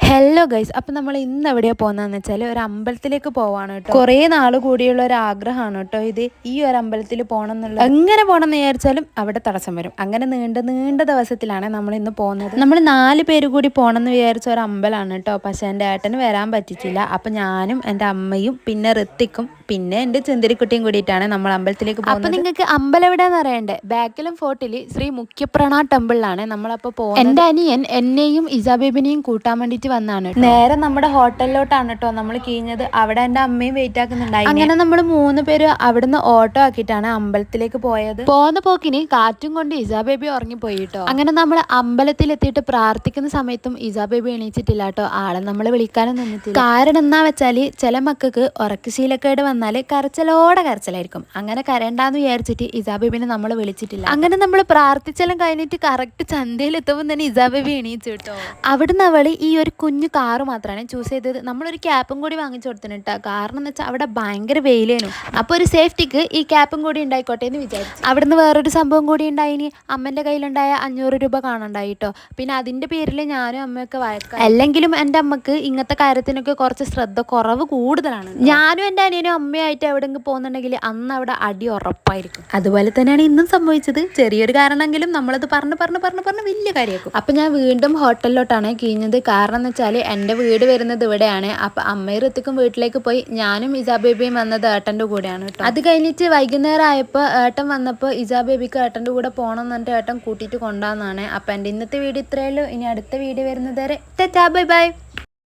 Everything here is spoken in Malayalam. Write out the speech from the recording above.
ഹലോ ഗൈസ്, അപ്പം നമ്മൾ ഇന്ന് എവിടെയാണ് പോകുന്നതെന്ന് വെച്ചാൽ ഒരു അമ്പലത്തിലേക്ക് പോവാണ് കേട്ടോ. കുറേ നാൾ കൂടിയുള്ള ഒരു ആഗ്രഹമാണ് കേട്ടോ ഇത്. ഈ ഒരു അമ്പലത്തിൽ പോകണം എന്നുള്ളത്. എങ്ങനെ പോകണം എന്ന് വിചാരിച്ചാലും അവിടെ തടസ്സം വരും. അങ്ങനെ നീണ്ട ദിവസത്തിലാണ് നമ്മൾ ഇന്ന് പോകുന്നത്. നമ്മൾ 4 പേര് കൂടി പോകണം എന്ന് വിചാരിച്ച ഒരു അമ്പലമാണ് കേട്ടോ. പക്ഷെ എൻ്റെ ഏട്ടന് വരാൻ പറ്റിച്ചില്ല. അപ്പം ഞാനും എൻ്റെ അമ്മയും പിന്നെ ഋത്തിക്കും പിന്നെ എൻ്റെ ചെന്തിരിക്കുട്ടിയും കൂടിയിട്ടാണ് നമ്മൾ അമ്പലത്തിലേക്ക് പോകുന്നത്. അപ്പം നിങ്ങൾക്ക് അമ്പലം എവിടെയാണെന്ന് അറിയണ്ടേ? ബാക്കിലും ഫോർട്ടിൽ ശ്രീ മുഖ്യപ്രണ ടെമ്പിളിലാണ് നമ്മളപ്പോൾ പോകുന്നത്. എൻ്റെ അനിയൻ എന്നെയും ഇസാബേബിനെയും കൂട്ടാൻ വേണ്ടിയിട്ട് വന്നാണ്. നേരെ നമ്മുടെ ഹോട്ടലിലോട്ടാണ് കേട്ടോ നമ്മൾ കീഞ്ഞത്. അവിടെ എൻ്റെ അമ്മയും വെയിറ്റ് ആക്കുന്നുണ്ടായി. അങ്ങനെ നമ്മൾ 3 പേര് അവിടുന്ന് ഓട്ടോ ആക്കിയിട്ടാണ് അമ്പലത്തിലേക്ക് പോയത്. പോകുന്ന പോക്കിന് കാറ്റും കൊണ്ട് ഇസാബേബി ഉറങ്ങിപ്പോയി കേട്ടോ. അങ്ങനെ നമ്മൾ അമ്പലത്തിലെത്തിയിട്ട് പ്രാർത്ഥിക്കുന്ന സമയത്തും ഇസാബേബി എണീച്ചിട്ടില്ല കേട്ടോ. ആളെ നമ്മൾ വിളിക്കാനും നിന്നിട്ടില്ല. കാരണം എന്നാ വെച്ചാൽ ചില മക്കൾക്ക് ഉറക്കശീലക്കേട് വന്നാൽ കരച്ചിലായിരിക്കും. അങ്ങനെ കരണ്ടാന്ന് വിചാരിച്ചിട്ട് ഇസാബേബിനെ നമ്മൾ വിളിച്ചിട്ടില്ല. അങ്ങനെ നമ്മൾ പ്രാർത്ഥിച്ചെല്ലാം കഴിഞ്ഞിട്ട് കറക്റ്റ് ചന്തയിൽ എത്തുമ്പോൾ തന്നെ ഇസാബേബി എണീച്ചു കേട്ടോ. അവിടുന്ന് അവൾ ഈ ഒരു കുഞ്ഞു കാറ് മാത്രമാണ് ചൂസ് ചെയ്തത്. നമ്മളൊരു ക്യാപ്പും കൂടി വാങ്ങിച്ചു കൊടുത്തിട്ട് കേട്ടോ. കാരണം എന്ന് വെച്ചാൽ അവിടെ ഭയങ്കര വെയിലേനു. അപ്പോൾ ഒരു സേഫ്റ്റിക്ക് ഈ ക്യാപ്പും കൂടി ഉണ്ടായിക്കോട്ടെ എന്ന് വിചാരിച്ചു. അവിടുന്ന് വേറൊരു സംഭവം കൂടി ഉണ്ടായിനി. അമ്മൻ്റെ കയ്യിലുണ്ടായ 500 രൂപ കാണണ്ടായി കേട്ടോ. പിന്നെ അതിൻ്റെ പേരിൽ ഞാനും അമ്മയൊക്കെ വഴക്കാം. അല്ലെങ്കിലും എൻ്റെ അമ്മക്ക് ഇങ്ങനത്തെ കാര്യത്തിനൊക്കെ കുറച്ച് ശ്രദ്ധ കുറവ് കൂടുതലാണ്. ഞാനും എൻ്റെ അനിയനും അമ്മയായിട്ട് എവിടെയെങ്കിലും പോകുന്നുണ്ടെങ്കിൽ അന്ന് അവിടെ അടി ഉറപ്പായിരിക്കും. അതുപോലെ തന്നെയാണ് ഇന്നും സംഭവിച്ചത്. ചെറിയൊരു കാരണമെങ്കിലും നമ്മളത് പറഞ്ഞ് വലിയ കാര്യമാക്കും. അപ്പം ഞാൻ വീണ്ടും ഹോട്ടലിലോട്ടാണ് കീഞ്ഞത്. കാരണം എന്ന് വെച്ചാൽ എൻ്റെ വീട് വരുന്നത് ഇവിടെയാണ്. അപ്പം അമ്മയും ഋത്തിക്കും വീട്ടിലേക്ക് പോയി. ഞാനും ഇസാബേബിയും വന്നത് ഏട്ടൻ്റെ കൂടെയാണ് കേട്ടോ. അത് കഴിഞ്ഞിട്ട് വൈകുന്നേരം ആയപ്പോൾ ഏട്ടൻ വന്നപ്പോൾ ഇസാബേബിക്ക് ഏട്ടൻ്റെ കൂടെ പോകണം എന്ന് പറഞ്ഞിട്ട് ഏട്ടൻ കൂട്ടിയിട്ട് കൊണ്ടുവന്നതാണ്. അപ്പം എൻ്റെ ഇന്നത്തെ വീഡിയോ ഇത്രയേ ഉള്ളൂ. ഇനി അടുത്ത വീഡിയോ വരുന്നത് വരെ ടാറ്റാ ബൈ ബൈ.